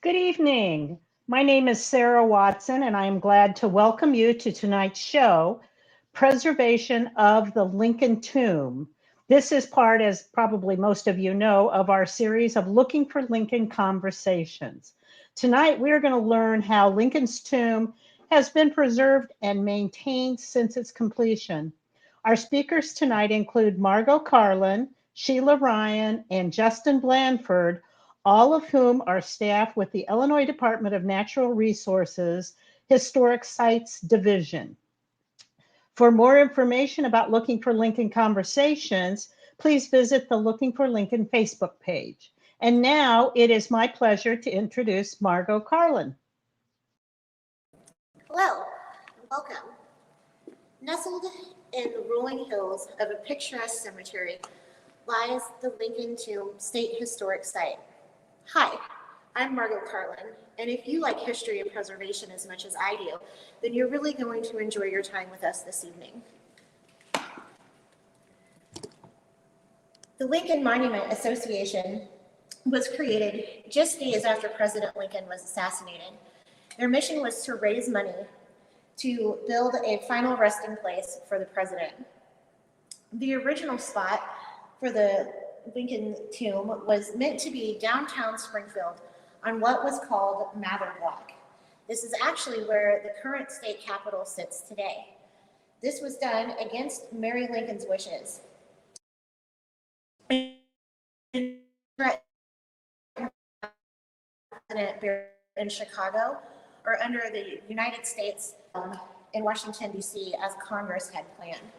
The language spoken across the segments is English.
Good evening. My name is Sarah Watson, and I am glad to welcome you to tonight's show, Preservation of the Lincoln Tomb. This is part, as probably most of you know, of our series of Looking for Lincoln Conversations. Tonight, we're going to learn how Lincoln's tomb has been preserved and maintained since its completion. Our speakers tonight include Margot Carlin, Sheila Ryan, and Justin Blandford, all of whom are staff with the Illinois Department of Natural Resources Historic Sites Division. For more information about Looking for Lincoln Conversations, please visit the Looking for Lincoln Facebook page. And now it is my pleasure to introduce Margot Carlin. Hello, welcome. Nestled in the rolling hills of a picturesque cemetery lies the Lincoln Tomb State Historic Site. Hi, I'm Margot Carlin, and if you like history and preservation as much as I do, then you're really going to enjoy your time with us this evening. The Lincoln Monument Association was created just days after President Lincoln was assassinated. Their mission was to raise money to build a final resting place for the president. The original spot for the Lincoln Tomb was meant to be downtown Springfield on what was called Mather Block. This is actually where the current state capitol sits today. This was done against Mary Lincoln's wishes. In Chicago or under the United States in Washington, D.C., as Congress had planned.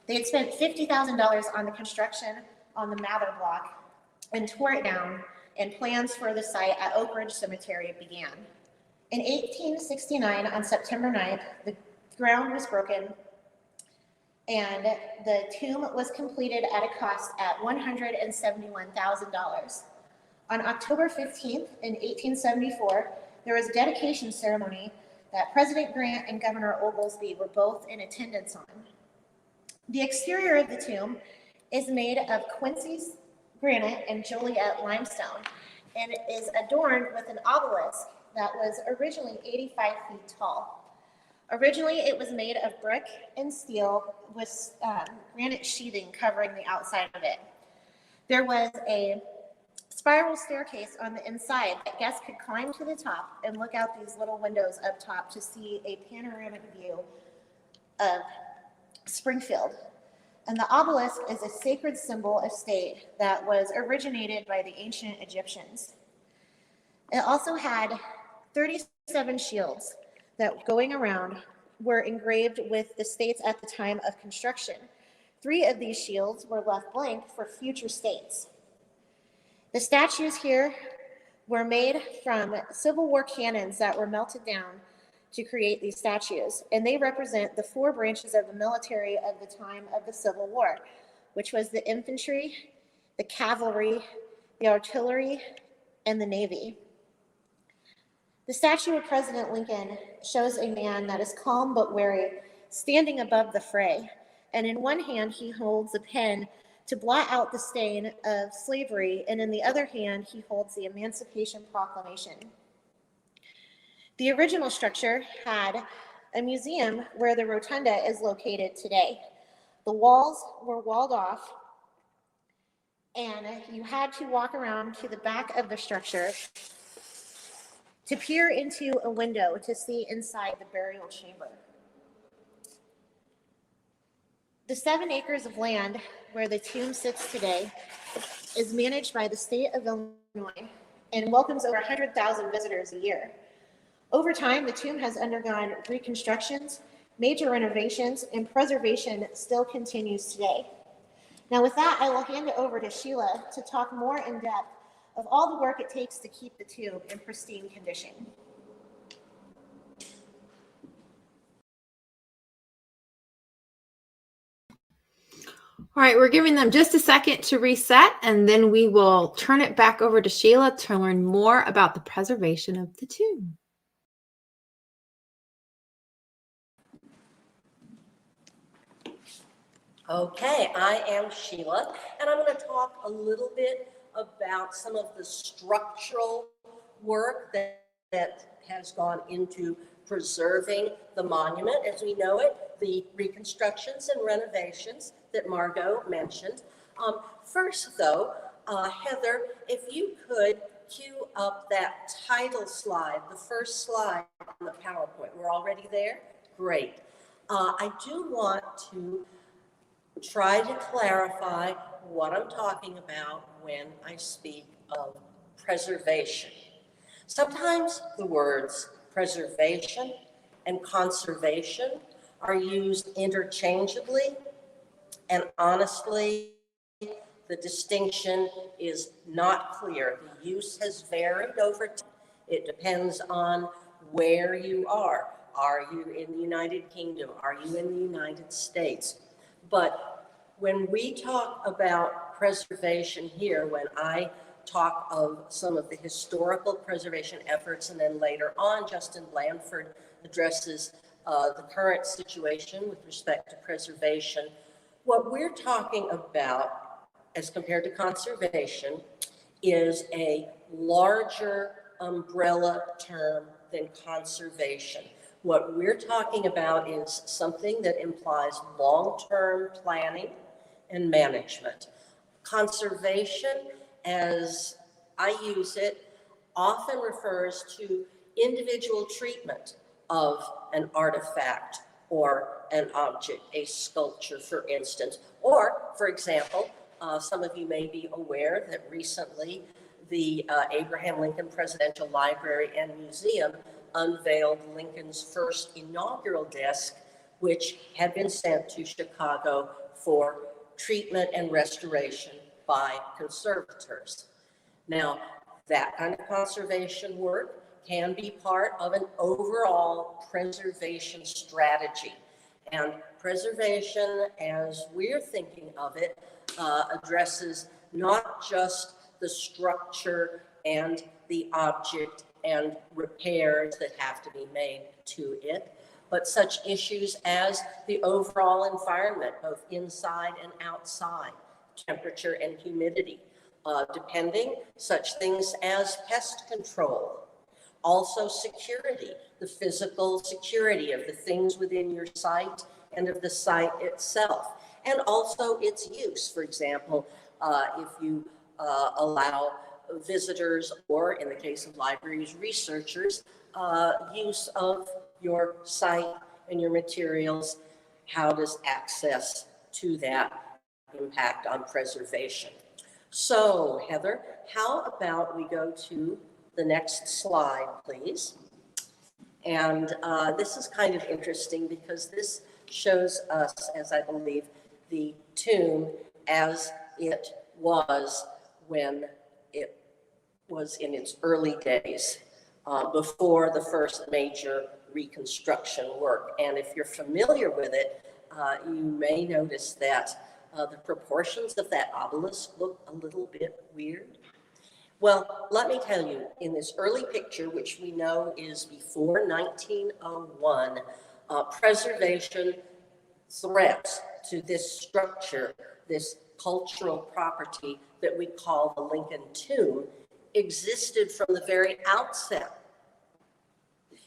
They had spent $50,000 on the construction on the Mather Block and tore it down, and plans for the site at Oak Ridge Cemetery began. In 1869, on September 9th, the ground was broken and the tomb was completed at a cost at $171,000. On October 15th, in 1874, there was a dedication ceremony that President Grant and Governor Oglesby were both in attendance on. The exterior of the tomb is made of Quincy's granite and Joliet limestone, and it is adorned with an obelisk that was originally 85 feet tall. Originally, it was made of brick and steel with granite sheathing covering the outside of it. There was a spiral staircase on the inside that guests could climb to the top and look out these little windows up top to see a panoramic view of Springfield. And the obelisk is a sacred symbol of state that was originated by the ancient Egyptians. It also had 37 shields that, going around, were engraved with the states at the time of construction. 3 of these shields were left blank for future states. The statues here were made from Civil War cannons that were melted down to create these statues, and they represent the 4 branches of the military of the time of the Civil War, which was the infantry, the cavalry, the artillery, and the Navy. The statue of President Lincoln shows a man that is calm but wary, standing above the fray, and in one hand he holds a pen to blot out the stain of slavery, and in the other hand he holds the Emancipation Proclamation. The original structure had a museum where the rotunda is located today. The walls were walled off, and you had to walk around to the back of the structure to peer into a window to see inside the burial chamber. The 7 acres of land where the tomb sits today is managed by the state of Illinois and welcomes over 100,000 visitors a year. Over time, the tomb has undergone reconstructions, major renovations, and preservation still continues today. Now with that, I will hand it over to Sheila to talk more in depth of all the work it takes to keep the tomb in pristine condition. All right, we're giving them just a second to reset, and then we will turn it back over to Sheila to learn more about the preservation of the tomb. Okay, I am Sheila, and I'm going to talk a little bit about some of the structural work that has gone into preserving the monument as we know it, the reconstructions and renovations that Margot mentioned. First, though, Heather, if you could cue up that title slide, the first slide on the PowerPoint. We're already there? Great. I do want to try to clarify what I'm talking about when I speak of preservation. Sometimes the words preservation and conservation are used interchangeably, and honestly, the distinction is not clear. The use has varied over time. It depends on where you are. Are you in the United Kingdom? Are you in the United States? But when we talk about preservation here, when I talk of some of the historical preservation efforts, and then later on, Justin Blanford addresses the current situation with respect to preservation, what we're talking about as compared to conservation is a larger umbrella term than conservation. What we're talking about is something that implies long-term planning and management. Conservation, as I use it, often refers to individual treatment of an artifact or an object, a sculpture, for instance. Or, for example, some of you may be aware that recently the Abraham Lincoln Presidential Library and Museum unveiled Lincoln's first inaugural desk, which had been sent to Chicago for treatment and restoration by conservators. Now, that kind of conservation work can be part of an overall preservation strategy. And preservation, as we're thinking of it, addresses not just the structure and the object and repairs that have to be made to it, but such issues as the overall environment, both inside and outside, temperature and humidity, depending, such things as pest control. Also security, the physical security of the things within your site and of the site itself, and also its use. For example, if you allow visitors, or in the case of libraries, researchers, use of your site and your materials, how does access to that impact on preservation? So, Heather, how about we go to the next slide, please? And this is kind of interesting because this shows us, as I believe, the tomb as it was when it was in its early days, before the first major reconstruction work. And if you're familiar with it, you may notice that the proportions of that obelisk look a little bit weird. Well, let me tell you, in this early picture, which we know is before 1901, preservation threats to this structure, this cultural property that we call the Lincoln Tomb, existed from the very outset.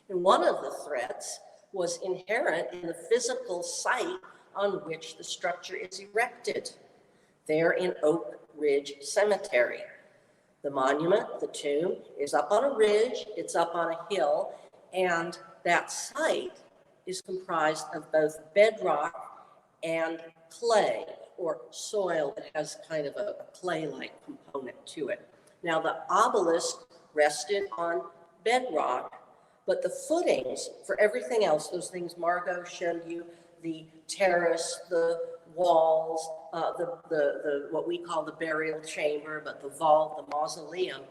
And one of the threats was inherent in the physical site on which the structure is erected, there in Oak Ridge Cemetery. The monument, the tomb, is up on a ridge, it's up on a hill, and that site is comprised of both bedrock and clay, or soil that has kind of a clay-like component to it. Now, the obelisk rested on bedrock, but the footings for everything else, those things Margot showed you, the terrace, the walls, the what we call the burial chamber, but the vault, the mausoleum,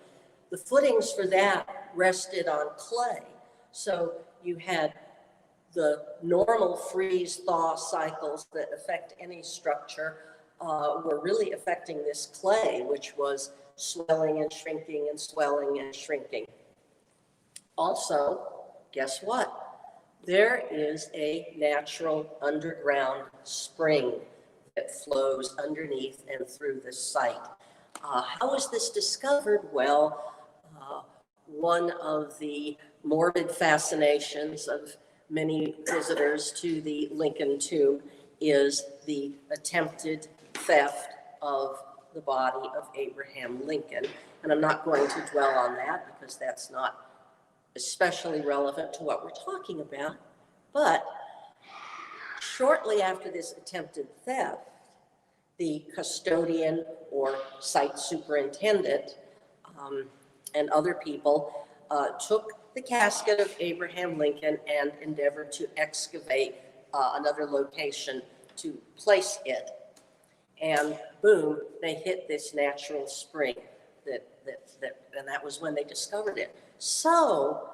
the footings for that rested on clay. So you had the normal freeze-thaw cycles that affect any structure were really affecting this clay, which was swelling and shrinking and swelling and shrinking. Also, guess what? There is a natural underground spring that flows underneath and through the site. How was this discovered? Well, one of the morbid fascinations of many visitors to the Lincoln tomb is the attempted theft of the body of Abraham Lincoln. And I'm not going to dwell on that because that's not especially relevant to what we're talking about. But shortly after this attempted theft, the custodian or site superintendent and other people took the casket of Abraham Lincoln and endeavored to excavate another location to place it. And boom, they hit this natural spring and that was when they discovered it. So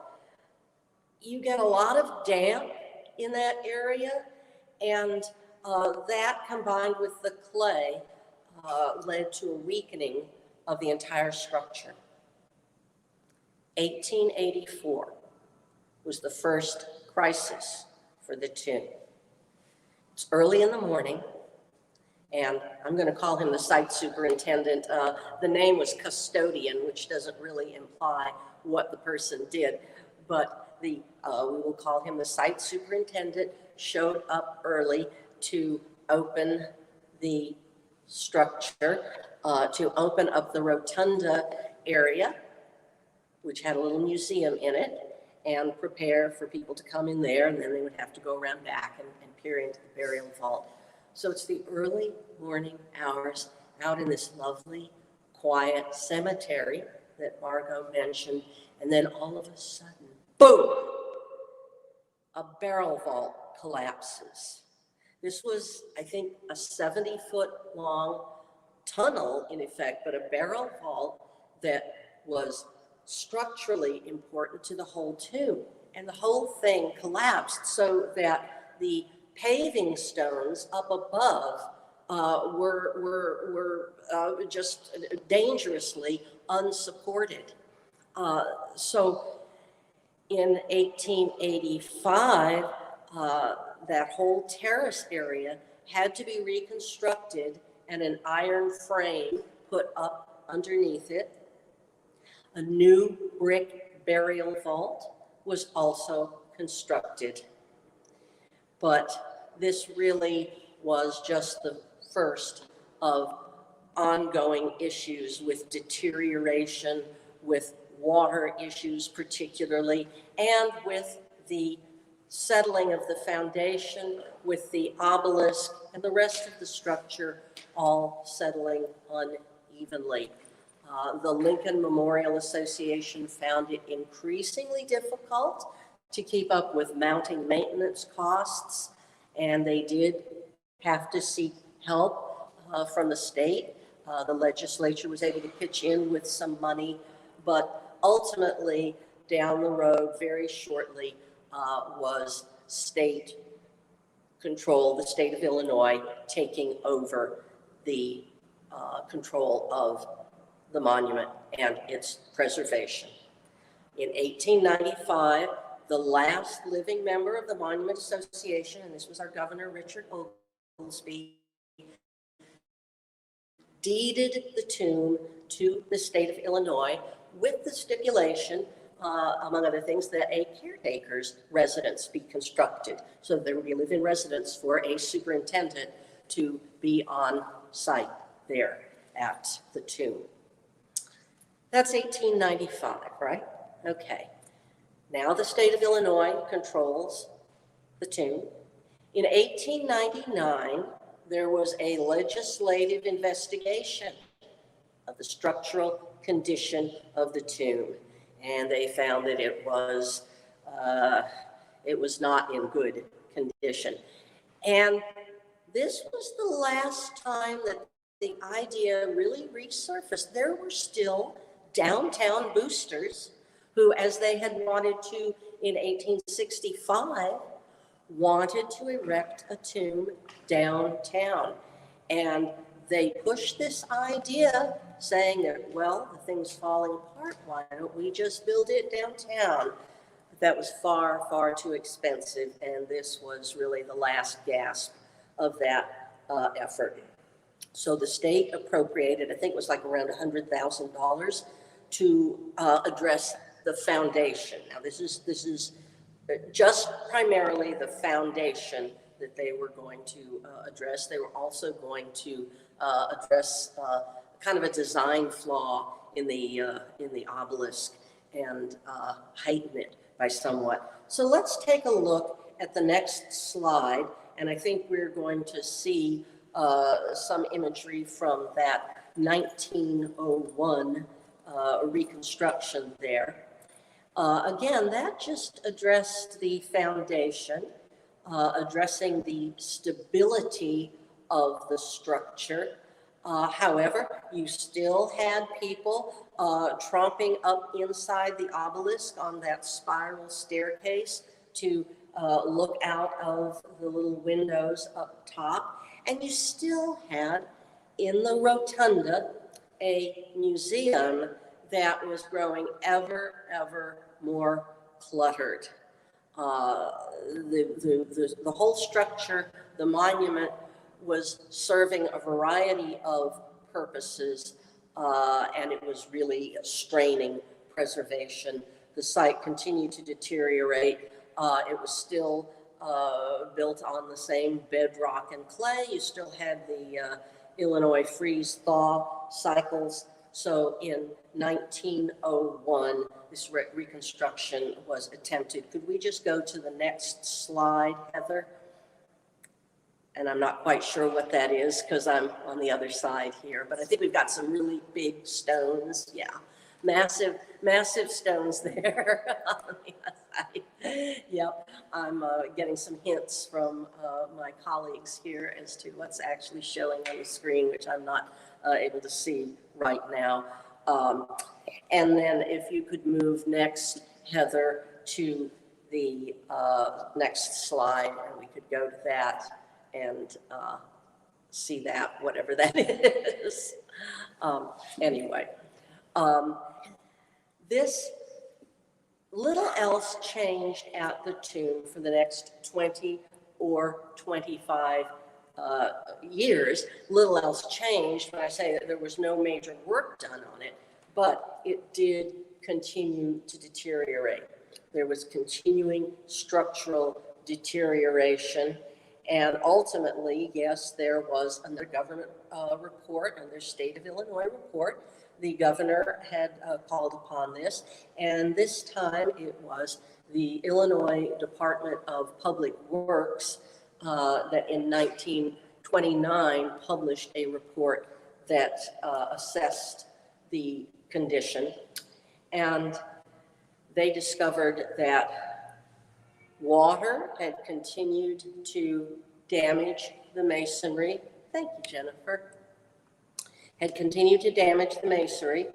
you get a lot of damp in that area, and that combined with the clay led to a weakening of the entire structure. 1884 was the first crisis for the tomb. It's early in the morning, and I'm going to call him the site superintendent. The name was custodian, which doesn't really imply what the person did, but we will call him the site superintendent, showed up early to open the structure, to open up the rotunda area, which had a little museum in it, and prepare for people to come in there, and then they would have to go around back and peer into the burial vault. So it's the early morning hours out in this lovely, quiet cemetery that Margot mentioned, and then all of a sudden, boom, a burial vault collapses. This was, I think, a 70-foot long tunnel, in effect, but a burial vault that was structurally important to the whole tomb. And the whole thing collapsed so that the paving stones up above were just dangerously unsupported. So in 1885, that whole terrace area had to be reconstructed and an iron frame put up underneath it. A new brick burial vault was also constructed. But this really was just the first of ongoing issues with deterioration, with water issues particularly, and with the settling of the foundation, with the obelisk and the rest of the structure all settling unevenly. The Lincoln Memorial Association found it increasingly difficult to keep up with mounting maintenance costs, and they did have to seek help from the state. The legislature was able to pitch in with some money, but ultimately down the road, very shortly, was state control, the state of Illinois taking over the control of the monument and its preservation. In 1895, the last living member of the Monument Association, and this was our governor, Richard Oglesby, deeded the tomb to the state of Illinois with the stipulation, among other things, that a caretaker's residence be constructed. So there would be a live-in residence for a superintendent to be on site there at the tomb. That's 1895, right? Okay. Now the state of Illinois controls the tomb. In 1899, there was a legislative investigation of the structural condition of the tomb, and they found that it was not in good condition. And this was the last time that the idea really resurfaced. There were still downtown boosters who, as they had wanted to in 1865, wanted to erect a tomb downtown. And they pushed this idea saying that, well, the thing's falling apart, why don't we just build it downtown? But that was far, far too expensive, and this was really the last gasp of that effort. So the state appropriated, I think it was like around $100,000 to address the foundation. Now, this is just primarily the foundation that they were going to address. They were also going to address kind of a design flaw in the obelisk and heighten it by somewhat. So let's take a look at the next slide, and I think we're going to see some imagery from that 1901 reconstruction there. Again, that just addressed the foundation, addressing the stability of the structure. However, you still had people tromping up inside the obelisk on that spiral staircase to look out of the little windows up top. And you still had in the rotunda a museum that was growing ever more cluttered. The whole structure, the monument, was serving a variety of purposes, and it was really straining preservation. The site continued to deteriorate. It was still built on the same bedrock and clay. You still had the Illinois freeze-thaw cycles. So in 1901, this reconstruction was attempted. Could we just go to the next slide, Heather? And I'm not quite sure what that is because I'm on the other side here, but I think we've got some really big stones. Yeah, massive stones there on the other side. Yep, I'm getting some hints from my colleagues here as to what's actually showing on the screen, which I'm not able to see right now. And then if you could move next, Heather, to the next slide, and we could go to that and see that, whatever that is. Anyway, this little else changed at the tomb for the next 20 or 25 years. Little else changed when I say that there was no major work done on it, but it did continue to deteriorate. There was continuing structural deterioration. And ultimately, yes, there was another government report, another state of Illinois report. The governor had called upon this, and this time it was the Illinois Department of Public Works that in 1929 published a report that assessed the condition. And they discovered that water had continued to damage the masonry. Thank you, Jennifer. Had continued to damage the masonry,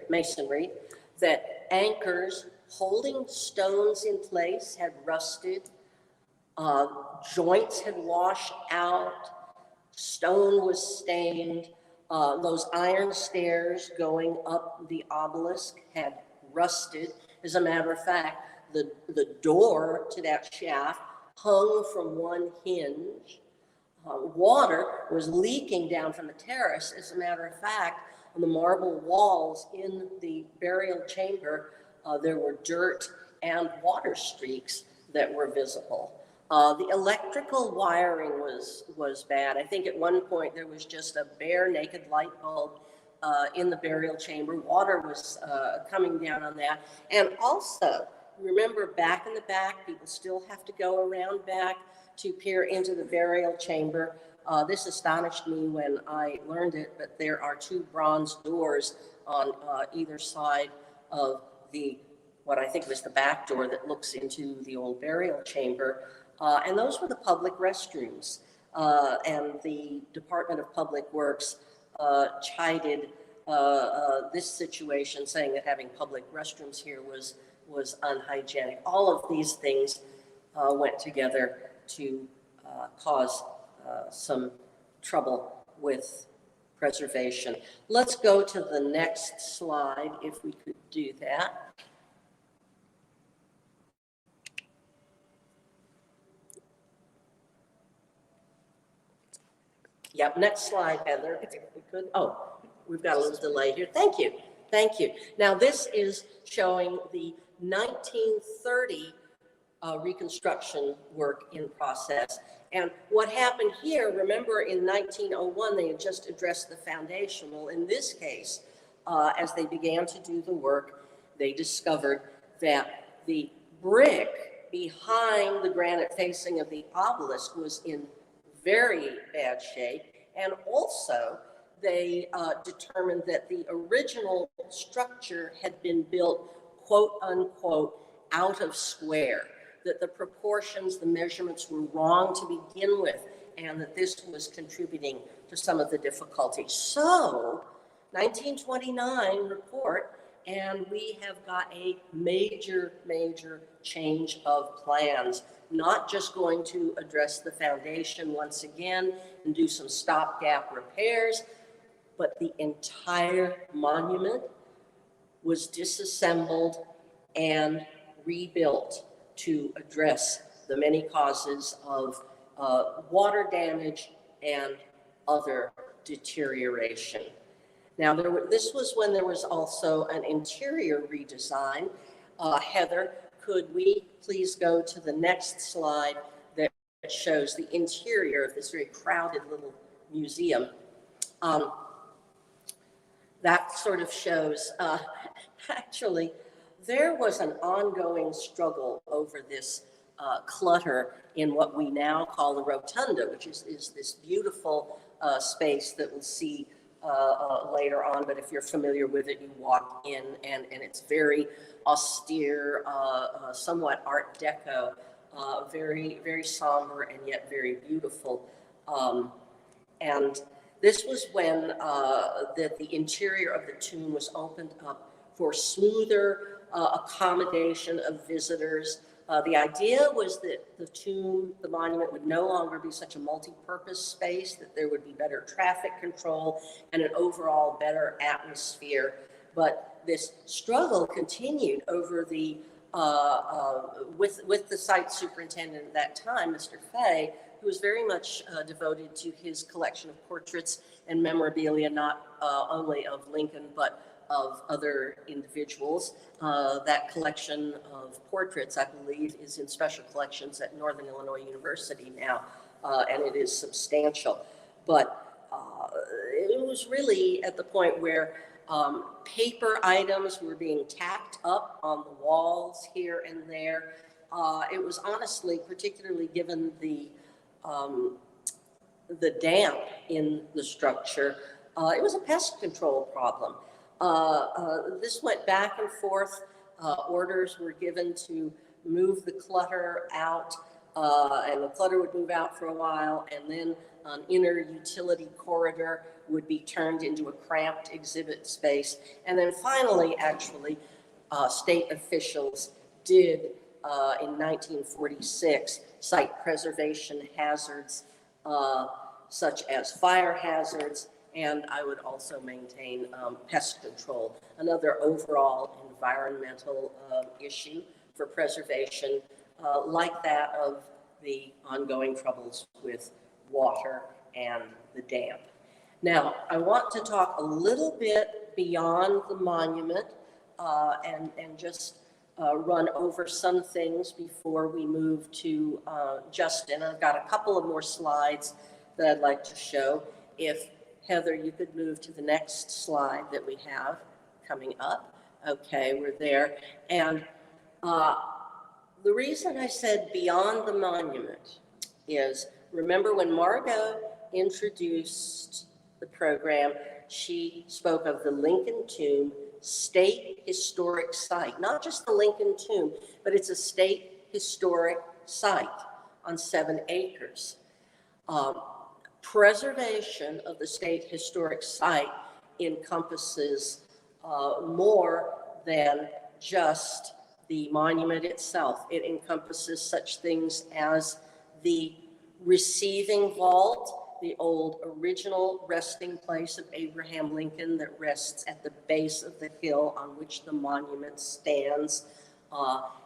that anchors holding stones in place had rusted, joints had washed out, stone was stained, those iron stairs going up the obelisk had rusted. As a matter of fact, the door to that shaft hung from one hinge. Water was leaking down from the terrace. As a matter of fact, on the marble walls in the burial chamber, there were dirt and water streaks that were visible. The electrical wiring was bad. I think at one point there was just a bare naked light bulb in the burial chamber. Water was coming down on that. And also, remember back in the back, people still have to go around back to peer into the burial chamber. This astonished me when I learned it, but there are two bronze doors on either side of what I think was the back door that looks into the old burial chamber. And those were the public restrooms. And the Department of Public Works chided this situation, saying that having public restrooms here was unhygienic. All of these things went together to cause some trouble with preservation. Let's go to the next slide, if we could do that. Yep, next slide, Heather, if we could. Oh, we've got a little delay here. Thank you. Thank you. Now, this is showing the 1930 reconstruction work in process. And what happened here, remember in 1901, they had just addressed the foundation. Well, in this case, as they began to do the work, they discovered that the brick behind the granite facing of the obelisk was in very bad shape. And also, they determined that the original structure had been built, quote unquote, out of square, that the proportions, the measurements were wrong to begin with, and that this was contributing to some of the difficulties. So, 1929 report, and we have got a major, major change of plans, not just going to address the foundation once again and do some stopgap repairs, but the entire monument was disassembled and rebuilt to address the many causes of water damage and other deterioration. Now, this was when there was also an interior redesign. Heather, could we please go to the next slide that shows the interior of this very crowded little museum? That sort of shows, actually, there was an ongoing struggle over this clutter in what we now call the rotunda, which is this beautiful space that we'll see later on. But if you're familiar with it, you walk in and it's very austere, somewhat Art Deco, very, very somber and yet very beautiful. And this was when the interior of the tomb was opened up for smoother accommodation of visitors. The idea was that the tomb, the monument, would no longer be such a multi-purpose space, that there would be better traffic control and an overall better atmosphere. But this struggle continued over the, with the site superintendent at that time, Mr. Fay, who was very much devoted to his collection of portraits and memorabilia, not only of Lincoln, but of other individuals. That collection of portraits, I believe, is in special collections at Northern Illinois University now, and it is substantial. But it was really at the point where paper items were being tacked up on the walls here and there. It was honestly, particularly given the damp in the structure, it was a pest control problem. This went back and forth. Orders were given to move the clutter out, and the clutter would move out for a while, and then an inner utility corridor would be turned into a cramped exhibit space. And then finally, actually, state officials did, in 1946, cite preservation hazards, such as fire hazards, and I would also maintain pest control, another overall environmental issue for preservation, like that of the ongoing troubles with water and the damp. Now, I want to talk a little bit beyond the monument and just run over some things before we move to Justin. I've got a couple of more slides that I'd like to show. If Heather, you could move to the next slide that we have coming up. Okay, we're there. And the reason I said beyond the monument is, remember when Margot introduced the program, she spoke of the Lincoln Tomb State Historic Site, not just the Lincoln Tomb, but it's a state historic site on 7 acres. Preservation of the state historic site encompasses more than just the monument itself. It encompasses such things as the receiving vault, the old original resting place of Abraham Lincoln that rests at the base of the hill on which the monument stands.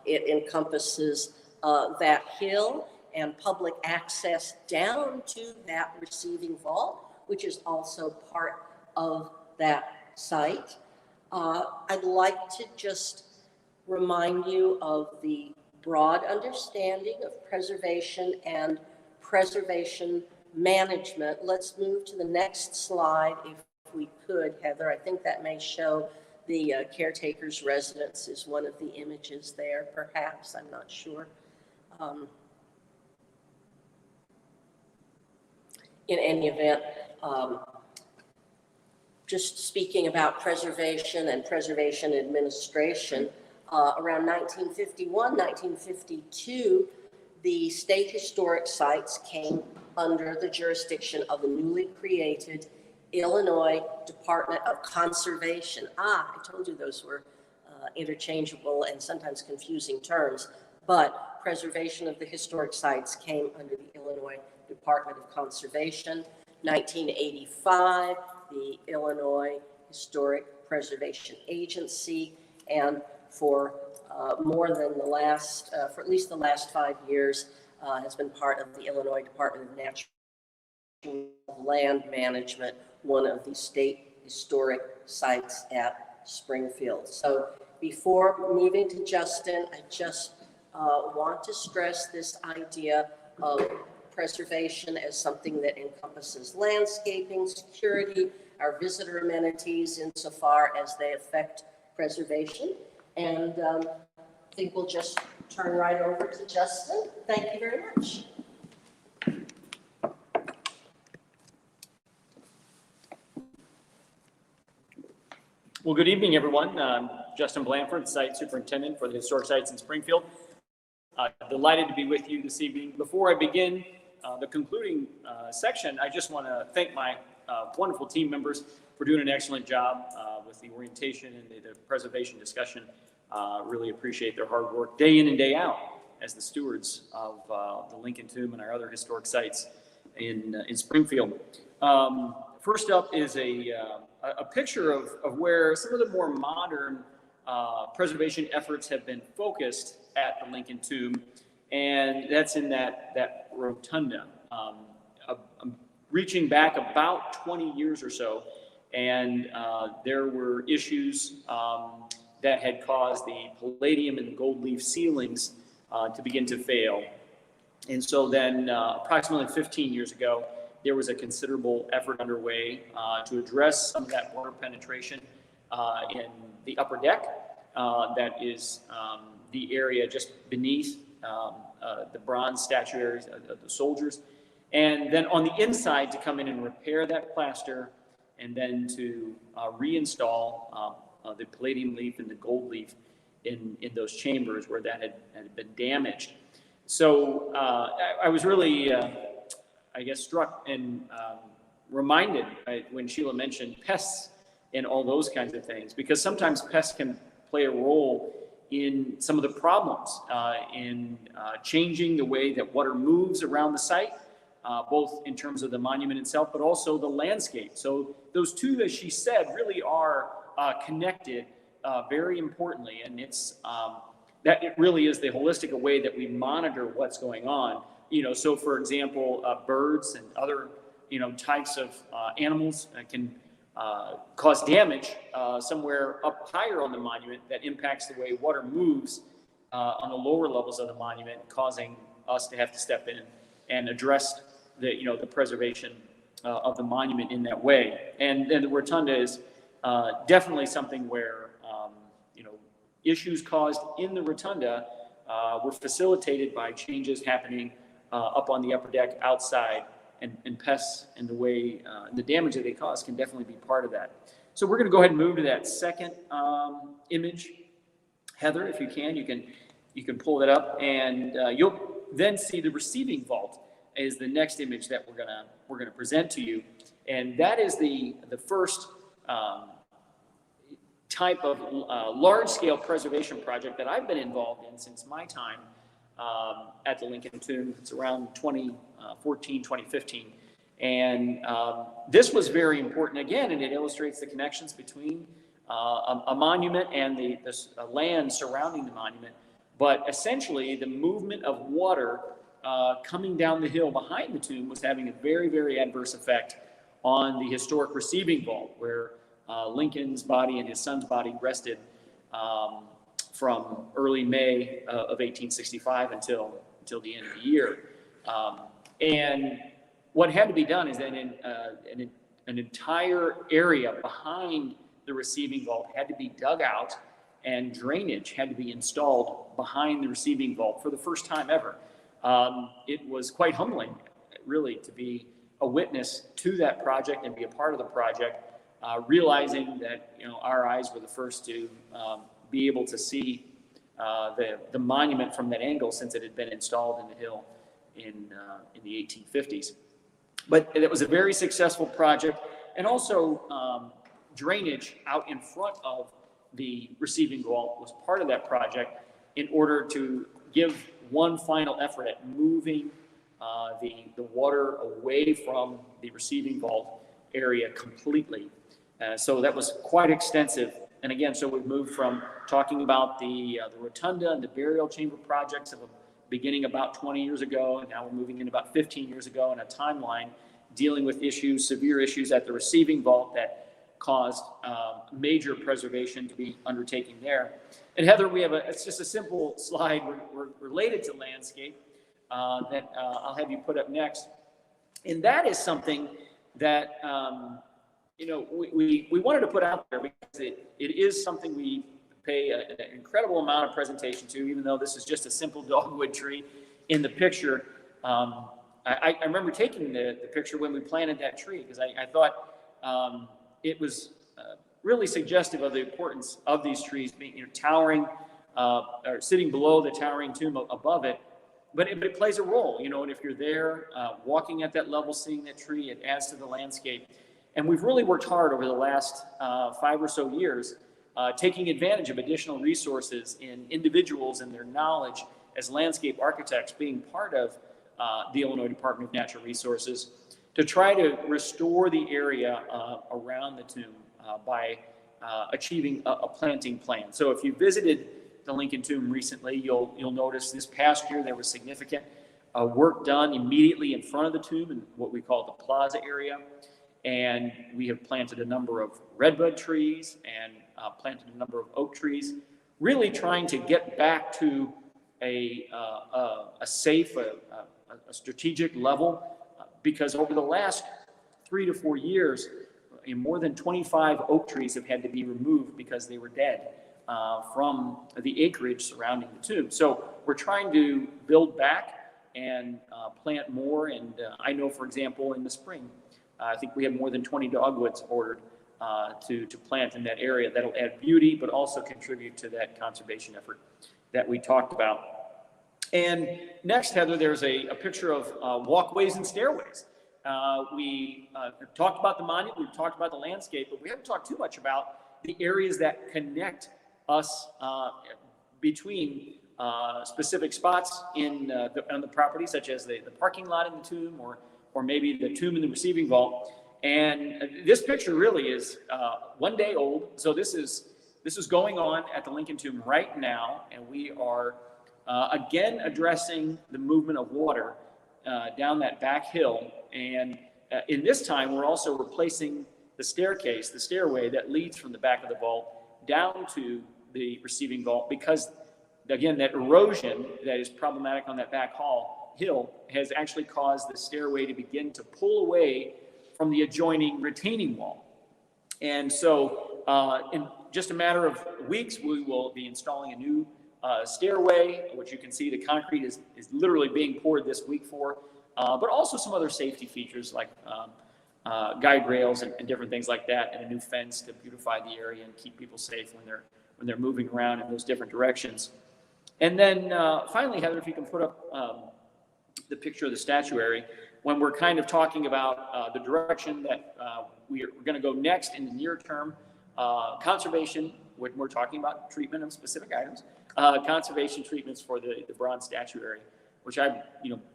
It encompasses that hill and public access down to that receiving vault, which is also part of that site. I'd like to just remind you of the broad understanding of preservation and preservation management. Let's move to the next slide if we could, Heather. I think that may show the caretaker's residence is one of the images there, perhaps, I'm not sure. In any event, just speaking about preservation and preservation administration, around 1951, 1952, the state historic sites came under the jurisdiction of the newly created Illinois Department of Conservation. I told you those were interchangeable and sometimes confusing terms, but preservation of the historic sites came under the Illinois Department of Conservation. 1985, the Illinois Historic Preservation Agency, and for more than the last, for at least the last 5 years, has been part of the Illinois Department of Natural Land Management, one of the state historic sites at Springfield. So before moving to Justin, I just want to stress this idea of preservation as something that encompasses landscaping, security, our visitor amenities insofar as they affect preservation. And I think we'll just turn right over to Justin. Thank you very much. Well, good evening, everyone. I'm Justin Blanford, Site Superintendent for the Historic Sites in Springfield. Delighted to be with you this evening. Before I begin the concluding section, I just want to thank my wonderful team members for doing an excellent job with the orientation and the preservation discussion. Really appreciate their hard work day in and day out as the stewards of the Lincoln Tomb and our other historic sites in Springfield. First up is a picture of where some of the more modern preservation efforts have been focused at the Lincoln Tomb, and that's in that rotunda. I'm reaching back about 20 years or so, and there were issues that had caused the palladium and gold leaf ceilings to begin to fail. And so then approximately 15 years ago, there was a considerable effort underway to address some of that water penetration in the upper deck. That is the area just beneath the bronze statuaries of the soldiers. And then on the inside to come in and repair that plaster, and then to reinstall the palladium leaf and the gold leaf in those chambers where that had been damaged. So I was really, I guess, struck and reminded when Sheila mentioned pests and all those kinds of things, because sometimes pests can play a role in some of the problems in changing the way that water moves around the site, both in terms of the monument itself, but also the landscape. So those two, as she said, really are connected very importantly, and it's that it really is the holistic way that we monitor what's going on. So for example, birds and other, types of animals can cause damage somewhere up higher on the monument that impacts the way water moves on the lower levels of the monument, causing us to have to step in and address the preservation of the monument in that way. And then the rotunda is definitely something where, issues caused in the rotunda were facilitated by changes happening up on the upper deck outside, and pests and the way the damage that they cause can definitely be part of that. So we're going to go ahead and move to that second image. Heather, if you can, you can pull that up, and you'll then see the receiving vault is the next image that we're gonna present to you, and that is the first type of large-scale preservation project that I've been involved in since my time at the Lincoln Tomb. It's around 2014, 2015. And this was very important again, and it illustrates the connections between a monument and the land surrounding the monument. But essentially, the movement of water coming down the hill behind the tomb was having a very, very adverse effect on the historic receiving vault, where Lincoln's body and his son's body rested from early May of 1865 until the end of the year. And what had to be done is that an entire area behind the receiving vault had to be dug out, and drainage had to be installed behind the receiving vault for the first time ever. It was quite humbling, really, to be a witness to that project and be a part of the project, realizing that, you know, our eyes were the first to be able to see the monument from that angle, since it had been installed in the hill in the 1850s. But it was a very successful project, and also drainage out in front of the receiving vault was part of that project in order to give one final effort at moving the water away from the receiving vault area completely. So that was quite extensive. And again, so we've moved from talking about the rotunda and the burial chamber projects of beginning about 20 years ago, and now we're moving in about 15 years ago in a timeline dealing with issues, severe issues at the receiving vault that caused major preservation to be undertaken there. And Heather, it's just a simple slide related to landscape that I'll have you put up next. And that is something that, you know, we wanted to put out there because it is something we pay an incredible amount of presentation to, even though this is just a simple dogwood tree in the picture. I remember taking the picture when we planted that tree, because I thought it was really suggestive of the importance of these trees being, you know, towering or sitting below the towering tomb above it. But it plays a role, you know, and if you're there walking at that level, seeing that tree, it adds to the landscape. And we've really worked hard over the last 5 or so years, taking advantage of additional resources in individuals and their knowledge as landscape architects, being part of the Illinois Department of Natural Resources, to try to restore the area around the tomb by achieving a planting plan. So if you visited the Lincoln Tomb recently, you'll notice this past year there was significant work done immediately in front of the tomb in what we call the plaza area. And we have planted a number of redbud trees and planted a number of oak trees, really trying to get back to a safe, a strategic level, because over the last 3 to 4 years, more than 25 oak trees have had to be removed because they were dead from the acreage surrounding the tomb. So we're trying to build back and plant more. And I know, for example, in the spring, I think we have more than 20 dogwoods ordered to plant in that area. That'll add beauty, but also contribute to that conservation effort that we talked about. And next, Heather, there's a picture of walkways and stairways. We talked about the monument, we've talked about the landscape, but we haven't talked too much about the areas that connect us between specific spots on the property, such as the parking lot in the tomb, or maybe the tomb in the receiving vault. And this picture really is 1 day old. So this is going on at the Lincoln Tomb right now, and we are again addressing the movement of water down that back hill. And in this time, we're also replacing the stairway that leads from the back of the vault down to the receiving vault, because again, that erosion that is problematic on that back hill has actually caused the stairway to begin to pull away from the adjoining retaining wall. And so in just a matter of weeks, we will be installing a new stairway, which you can see the concrete is literally being poured this week for, but also some other safety features like guide rails and different things like that, and a new fence to beautify the area and keep people safe when they're moving around in those different directions. And then finally, Heather, if you can put up the picture of the statuary, when we're kind of talking about the direction that we're going to go next in the near term, conservation, when we're talking about treatment of specific items, conservation treatments for the bronze statuary, which I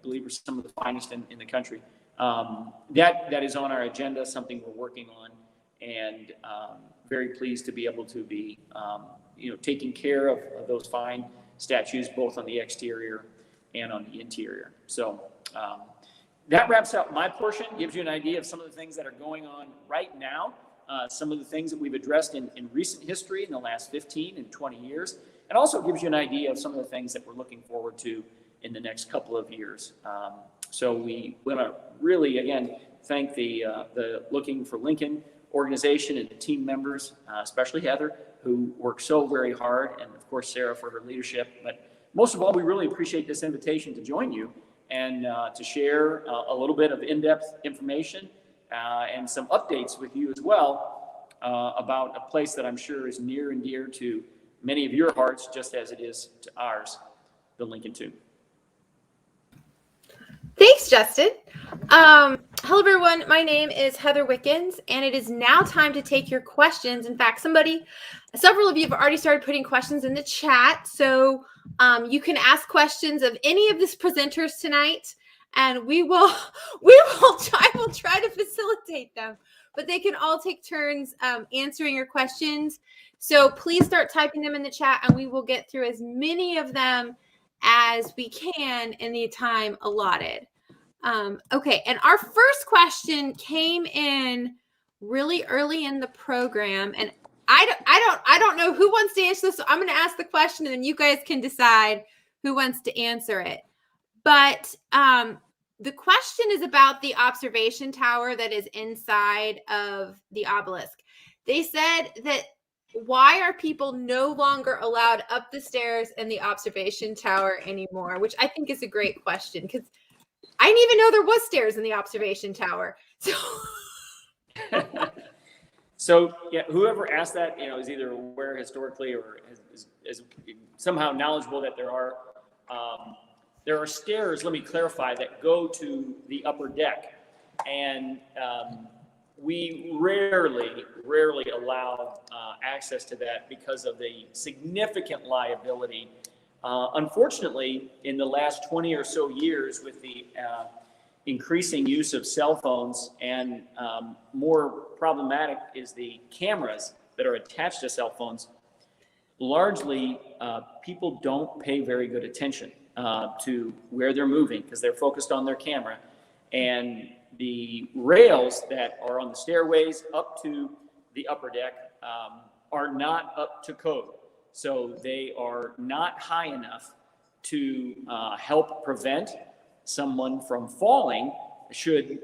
believe are some of the finest in the country. That is on our agenda, something we're working on, and very pleased to be able to be taking care of those fine statues, both on the exterior and on the interior. So that wraps up my portion, gives you an idea of some of the things that are going on right now, some of the things that we've addressed in recent history in the last 15 and 20 years, and also gives you an idea of some of the things that we're looking forward to in the next couple of years. So we want to really, again, thank the Looking for Lincoln organization and the team members, especially Heather, who worked so very hard, and of course Sarah for her leadership. But most of all, we really appreciate this invitation to join you and to share a little bit of in-depth information and some updates with you as well about a place that I'm sure is near and dear to many of your hearts, just as it is to ours, the Lincoln Tomb. Thanks, Justin. Hello, everyone. My name is Heather Wickens, and it is now time to take your questions. In fact, several of you have already started putting questions in the chat. So you can ask questions of any of these presenters tonight, and we will try to facilitate them. But they can all take turns answering your questions. So please start typing them in the chat, and we will get through as many of them as we can in the time allotted. Okay, and our first question came in really early in the program, and I don't know who wants to answer this, so I'm going to ask the question, and then you guys can decide who wants to answer it. But the question is about the observation tower that is inside of the obelisk. They said that why are people no longer allowed up the stairs in the observation tower anymore? Which I think is a great question, because I didn't even know there was stairs in the observation tower. So yeah, whoever asked that, is either aware historically or is somehow knowledgeable that there are stairs, let me clarify, that go to the upper deck. And we rarely allow access to that because of the significant liability. Unfortunately, in the last 20 or so years, with the increasing use of cell phones, and more problematic is the cameras that are attached to cell phones, largely people don't pay very good attention to where they're moving because they're focused on their camera. And the rails that are on the stairways up to the upper deck are not up to code. So they are not high enough to help prevent someone from falling should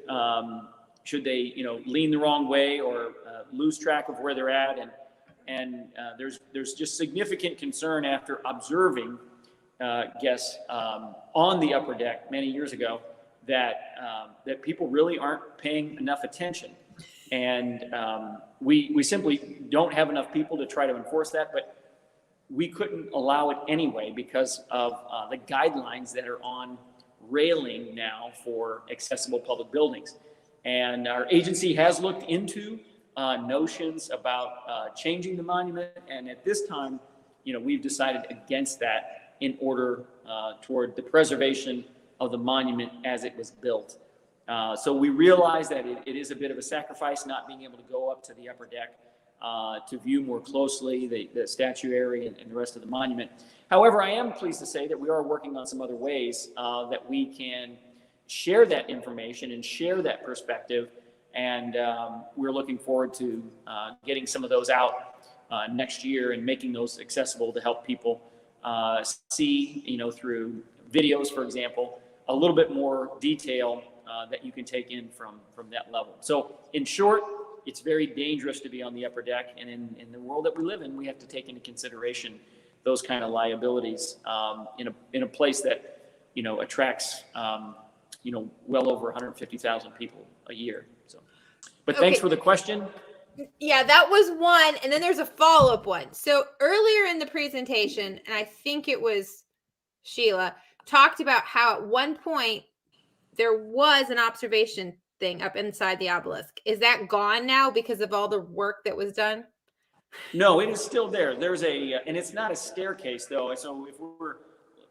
they lean the wrong way or lose track of where they're at. And there's just significant concern after observing guests on the upper deck many years ago that people really aren't paying enough attention. And we simply don't have enough people to try to enforce that, but we couldn't allow it anyway because of the guidelines that are on railing now for accessible public buildings. And our agency has looked into notions about changing the monument. And at this time, we've decided against that in order toward the preservation of the monument as it was built. So we realize that it is a bit of a sacrifice not being able to go up to the upper deck to view more closely the statuary and the rest of the monument. However, I am pleased to say that we are working on some other ways that we can share that information and share that perspective. And we're looking forward to getting some of those out next year and making those accessible to help people see, through videos, for example, a little bit more detail that you can take in from that level. So in short, it's very dangerous to be on the upper deck. And in the world that we live in, we have to take into consideration those kind of liabilities in a place that, attracts, well over 150,000 people a year. So, but thanks for the question. Yeah, that was one. And then there's a follow-up one. So earlier in the presentation, and I think it was Sheila, talked about how at one point there was an observation thing up inside the obelisk. Is that gone now because of all the work that was done? No, it is still there. There's and it's not a staircase though. So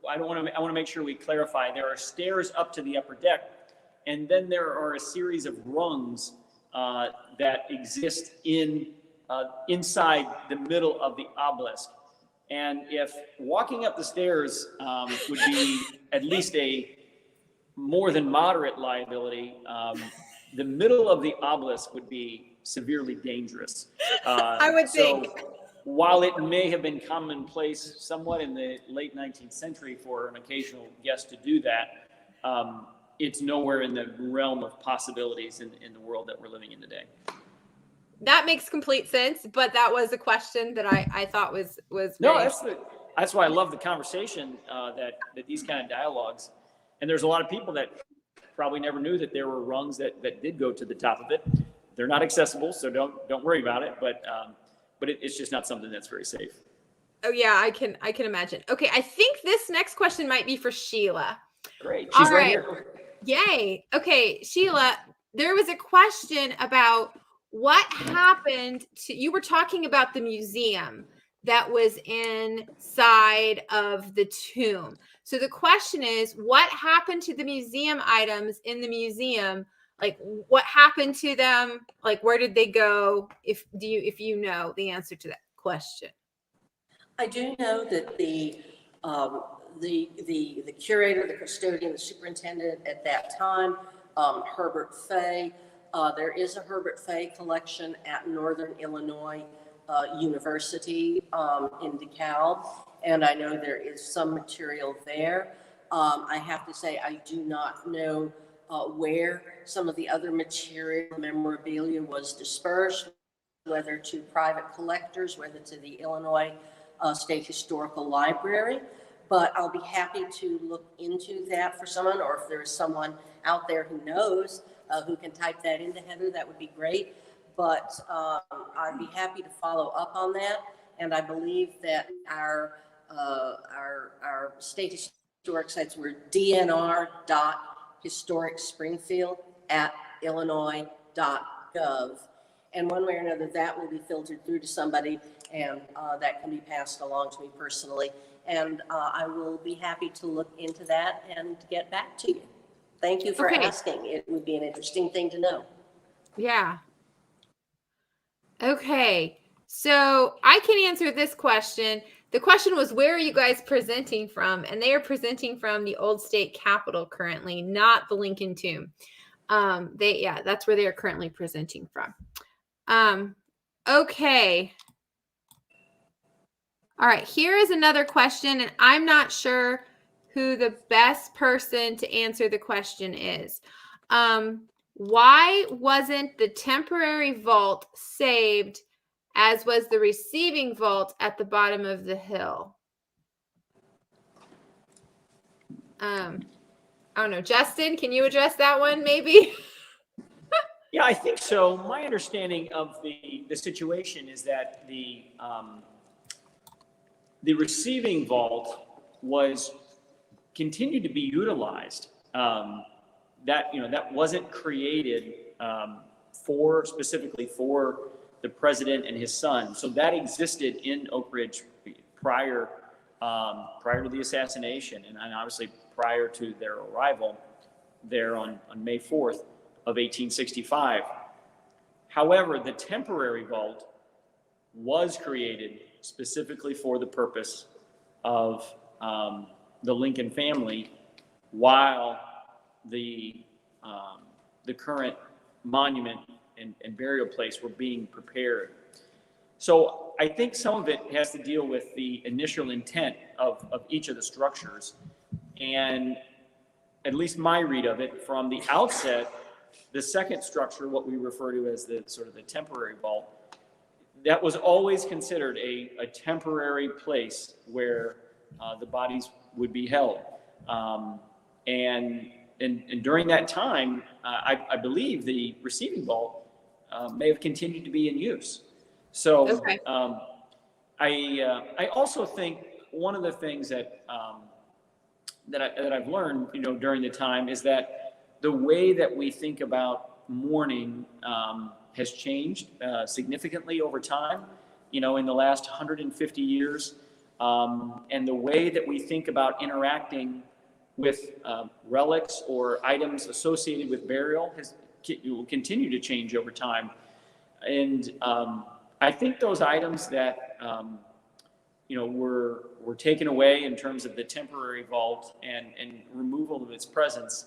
I want to make sure we clarify. There are stairs up to the upper deck, and then there are a series of rungs that exist inside the middle of the obelisk. And if walking up the stairs would be at least a more than moderate liability, the middle of the obelisk would be severely dangerous. I would think. while it may have been commonplace somewhat in the late 19th century for an occasional guest to do that, it's nowhere in the realm of possibilities in the world that we're living in today. That makes complete sense, but that was a question that I thought was No, very that's why I love the conversation, that these kind of dialogues. And there's a lot of people that probably never knew that there were rungs that did go to the top of it. They're not accessible, so don't worry about it. But it's just not something that's very safe. Oh yeah, I can imagine. Okay, I think this next question might be for Sheila. Great, she's All right right. here. Yay. Okay, Sheila, there was a question about what happened to, you were talking about the museum that was inside of the tomb. So the question is, what happened to the museum items in the museum? Like, what happened to them? Like, where did they go? If you know the answer to that question. I do know that the curator, the custodian, the superintendent at that time, Herbert Fay. There is a Herbert Fay collection at Northern Illinois University in DeKalb, and I know there is some material there. I have to say I do not know where some of the other material memorabilia was dispersed, whether to private collectors, whether to the Illinois State Historical Library. But I'll be happy to look into that for someone, or if there is someone out there who knows, who can type that into Heather, that would be great. But I'd be happy to follow up on that. And I believe that our state historic sites were dnr.historicspringfield@illinois.gov. And one way or another, that will be filtered through to somebody, and that can be passed along to me personally. And I will be happy to look into that and get back to you. Thank you for asking. It would be an interesting thing to know. Yeah. Okay. So I can answer this question. The question was, where are you guys presenting from? And they are presenting from the Old State Capitol currently, not the Lincoln Tomb. That's where they are currently presenting from. Okay. All right. Here is another question, and I'm not sure who the best person to answer the question is. Why wasn't the temporary vault saved as was the receiving vault at the bottom of the hill? I don't know. Justin, can you address that one maybe? Yeah, I think so. My understanding of the situation is that the receiving vault was continued to be utilized. That wasn't created specifically for the president and his son. So that existed in Oak Ridge prior to the assassination, and obviously prior to their arrival there on May 4th of 1865. However, the temporary vault was created specifically for the purpose of the Lincoln family, while the current monument and burial place were being prepared. So I think some of it has to deal with the initial intent of each of the structures. And at least my read of it, from the outset, the second structure, what we refer to as the sort of the temporary vault, that was always considered a temporary place where the bodies would be held. And during that time, I believe the receiving vault may have continued to be in use. So Okay. I also think one of the things that I've learned, during the time is that the way that we think about mourning has changed significantly over time, in the last 150 years. And the way that we think about interacting with relics or items associated with burial will continue to change over time. And I think those items that were taken away in terms of the temporary vault and removal of its presence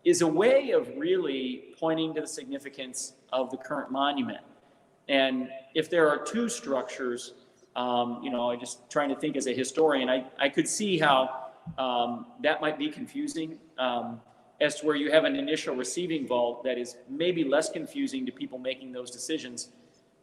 is a way of really pointing to the significance of the current monument. And if there are two structures, I just trying to think as a historian, I could see how that might be confusing as to where you have an initial receiving vault that is maybe less confusing to people making those decisions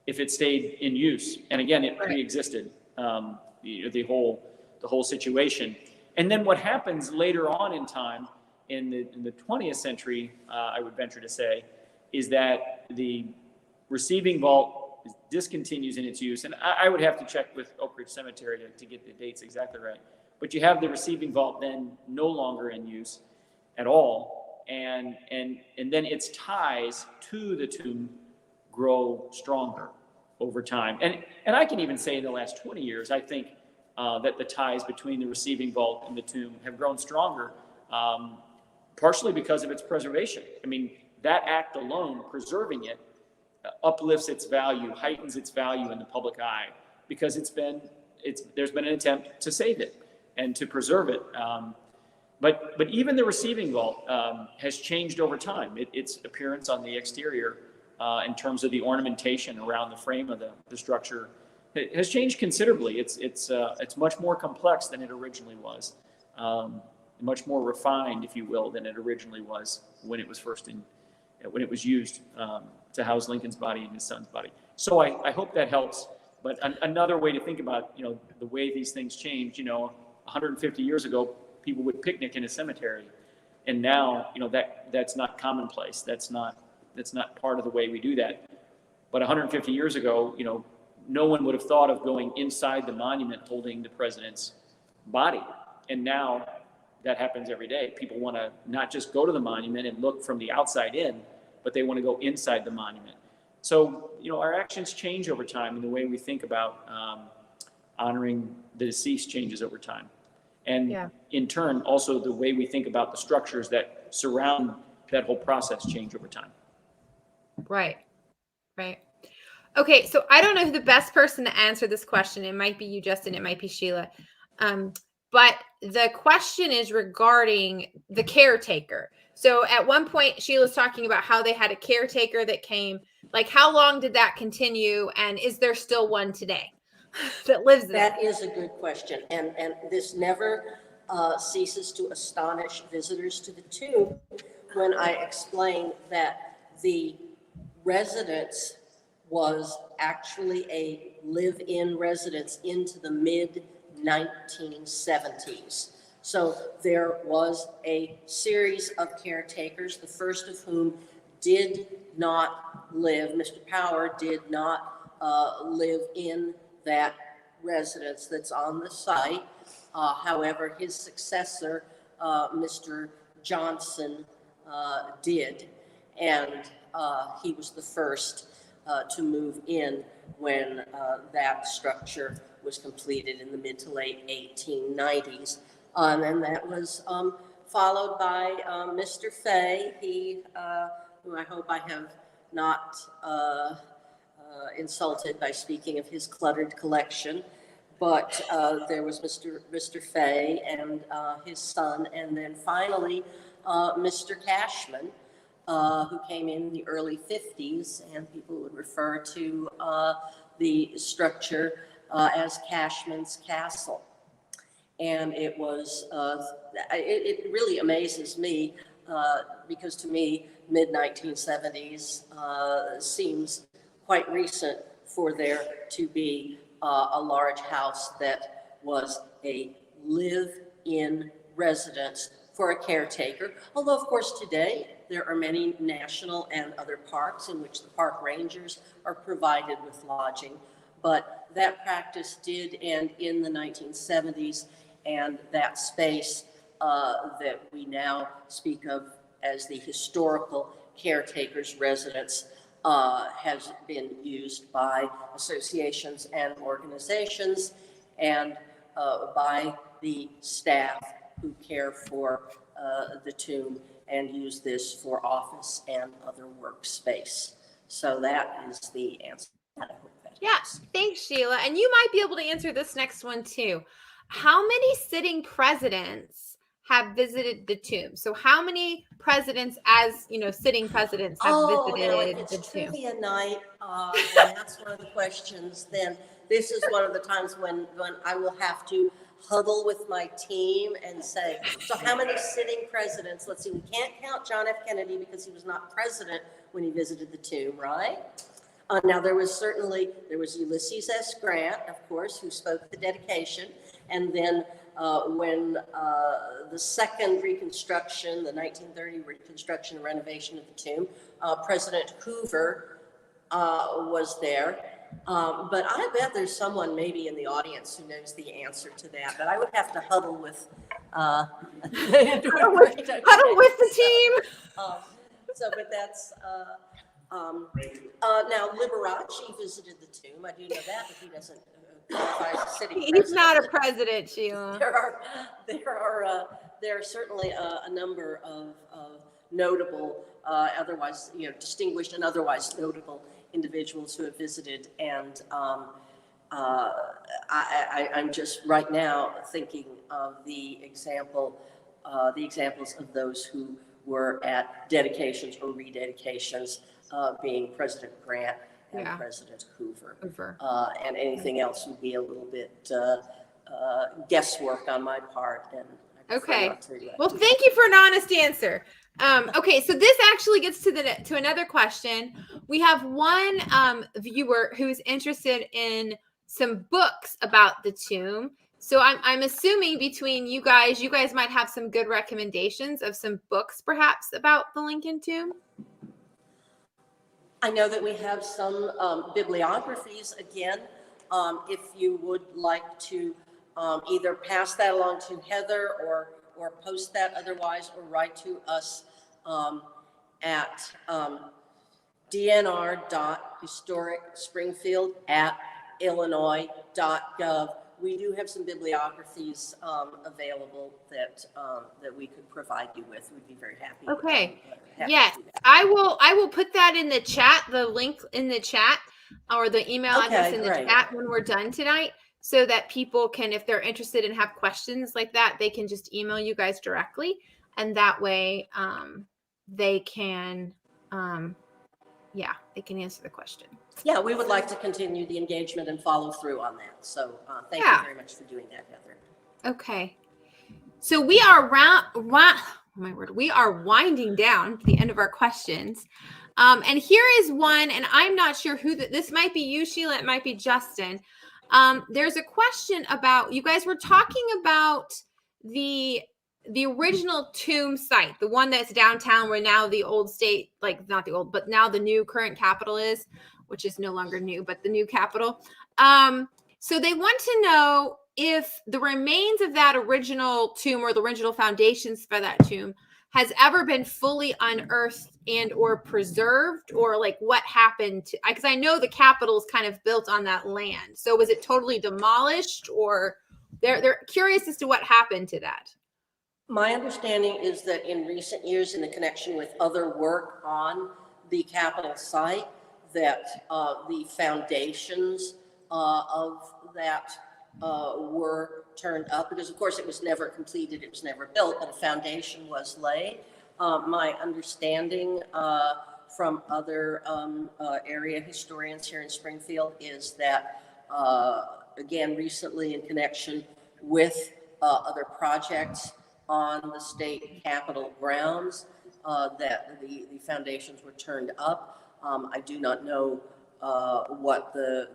if it stayed in use. And again, it pre-existed the whole situation. And then what happens later on in time in the 20th century, I would venture to say, is that the receiving vault discontinues in its use. And I would have to check with Oak Ridge Cemetery to get the dates exactly right. But you have the receiving vault then no longer in use at all. And then its ties to the tomb grow stronger over time. And I can even say in the last 20 years, I think that the ties between the receiving vault and the tomb have grown stronger, partially because of its preservation. I mean, that act alone, preserving it, uplifts its value, heightens its value in the public eye, because there's been an attempt to save it and to preserve it. But even the receiving vault has changed over time. Its appearance on the exterior, in terms of the ornamentation around the frame of the structure, has changed considerably. It's much more complex than it originally was, much more refined, if you will, than it originally was when it was when it was used to house Lincoln's body and his son's body. So I hope that helps. But another way to think about, the way these things change, 150 years ago, people would picnic in a cemetery. And now, that's not commonplace. That's not part of the way we do that. But 150 years ago, no one would have thought of going inside the monument holding the president's body. And now that happens every day. People want to not just go to the monument and look from the outside in, but they want to go inside the monument. So, our actions change over time, and the way we think about honoring the deceased changes over time. And in turn, also the way we think about the structures that surround that whole process change over time. Right. Okay, so I don't know who the best person to answer this question. It might be you, Justin. It might be Sheila. But the question is regarding the caretaker. So at one point, Sheila's talking about how they had a caretaker that came. Like, how long did that continue? And is there still one today that lives there? That is a good question. And this never ceases to astonish visitors to the tomb when I explain that the residence was actually a live-in residence into the mid-1970s. So there was a series of caretakers, the first of whom did not live, Mr. Power did not live in that residence that's on the site. However, his successor, Mr. Johnson, did, and he was the first to move in when that structure was completed in the mid to late 1890s. And that was followed by Mr. Fay, who I hope I have not insulted by speaking of his cluttered collection. But there was Mr. Fay and his son, and then finally Mr. Cashman, who came in the early 50s, and people would refer to the structure as Cashman's Castle. And it was, it really amazes me because to me, mid-1970s seems quite recent for there to be a large house that was a live-in residence for a caretaker. Although, of course, today there are many national and other parks in which the park rangers are provided with lodging. But that practice did end in the 1970s, and that space that we now speak of as the historical caretaker's residence has been used by associations and organizations and by the staff who care for the tomb and use this for office and other workspace. So that is the answer. I hope that helps. Thanks, Sheila. And you might be able to answer this next one too. How many sitting presidents have visited the tomb? So how many presidents, as you know, sitting presidents, have Oh, now if visited it's the tomb? trivia night, and that's one of the questions, then this is one of the times when I will have to huddle with my team and say, so how many sitting presidents? Let's see, we can't count John F. Kennedy because he was not president when he visited the tomb, right? Now, there was Ulysses S. Grant, of course, who spoke at the dedication. And then when the second reconstruction, the 1930 reconstruction and renovation of the tomb, President Hoover was there. But I bet there's someone maybe in the audience who knows the answer to that. But I would have to huddle with Huddle with the team. But that's now Liberace visited the tomb. I do know that, but he doesn't qualify as a sitting president. He's not a president, Sheila. There are certainly a number of notable, otherwise distinguished and otherwise notable individuals who have visited, and I'm just right now thinking of the examples of those who were at dedications or rededications, being President Grant and President Hoover. And anything else would be a little bit guesswork on my part. And okay. Well, thank you for an honest answer. Okay, so this actually gets to another question. We have one viewer who's interested in some books about the tomb. So I'm assuming between you guys might have some good recommendations of some books, perhaps, about the Lincoln tomb. I know that we have some bibliographies. Again, if you would like to either pass that along to Heather or post that otherwise, or write to us at dnr.historicspringfield@illinois.gov. We do have some bibliographies available that we could provide you with. We'd be very happy. Okay. Happy Yes, to do that. I will put that in the chat, the link in the chat, or the email address in the chat when we're done tonight, so that people can, if they're interested and have questions like that, they can just email you guys directly, and that way they can they can answer the question. Yeah, we would like to continue the engagement and follow through on that. So thank you very much for doing that, Heather. Okay. So we are we are winding down to the end of our questions. And here is one, and I'm not sure who this might be you, Sheila, it might be Justin. There's a question about, you guys were talking about the original tomb site, the one that's downtown where now the old state, like not the old, but now the new current Capitol is, which is no longer new, but the new Capitol. So they want to know if the remains of that original tomb, or the original foundations for that tomb, has ever been fully unearthed and or preserved, or like what happened to, because I know the Capitol is kind of built on that land. So was it totally demolished, or they're curious as to what happened to that? My understanding is that in recent years, in the connection with other work on the Capitol site, that the foundations of that were turned up, because of course it was never completed, it was never built, but a foundation was laid. My understanding from other area historians here in Springfield is that, again, recently in connection with other projects on the state Capitol grounds, that the foundations were turned up. I do not know what the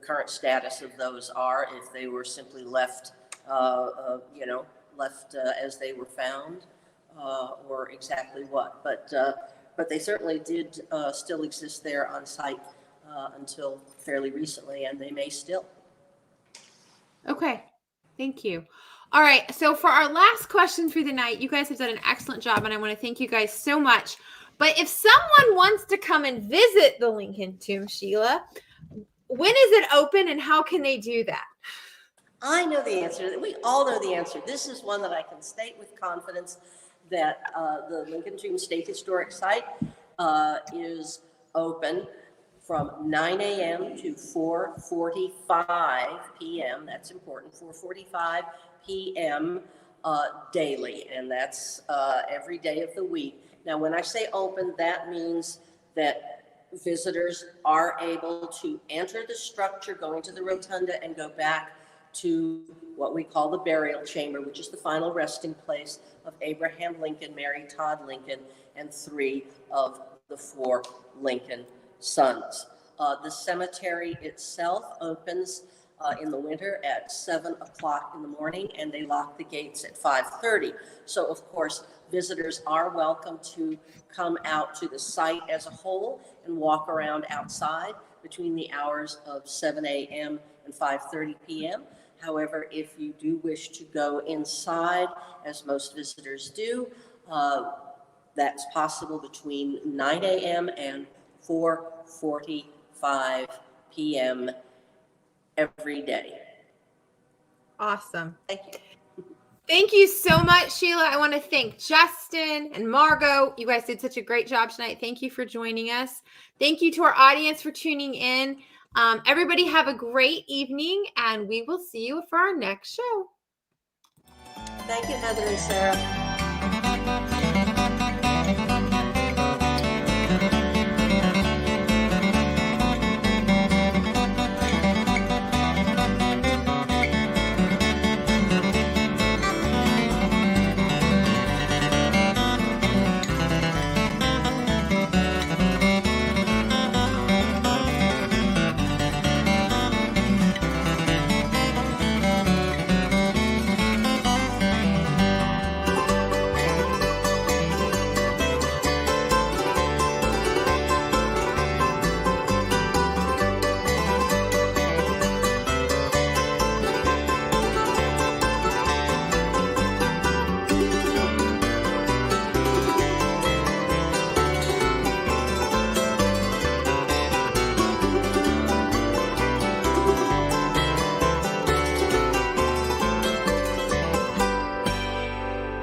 current status of those are, if they were simply left, as they were found, or exactly what. But they certainly did still exist there on site until fairly recently, and they may still. Okay, thank you. All right, so for our last question for the night, you guys have done an excellent job, and I want to thank you guys so much. But if someone wants to come and visit the Lincoln Tomb, Sheila, when is it open and how can they do that? I know the answer. We all know the answer. This is one that I can state with confidence, that the Lincoln Tomb State Historic Site is open from 9 a.m. to 4:45 p.m. That's important, 4:45 p.m. daily, and that's every day of the week. Now, when I say open, that means that visitors are able to enter the structure, go into the rotunda, and go back to what we call the burial chamber, which is the final resting place of Abraham Lincoln, Mary Todd Lincoln, and 3 of the 4 Lincoln sons. The cemetery itself opens in the winter at 7 o'clock in the morning, and they lock the gates at 5:30. So, of course, visitors are welcome to come out to the site as a whole and walk around outside between the hours of 7 a.m. and 5:30 p.m. However, if you do wish to go inside, as most visitors do, that's possible between 9 a.m. and 4:45 p.m. every day. Awesome. Thank you. Thank you so much, Sheila. I want to thank Justin and Margot. You guys did such a great job tonight. Thank you for joining us. Thank you to our audience for tuning in. Everybody have a great evening, and we will see you for our next show. Thank you, Heather and Sarah.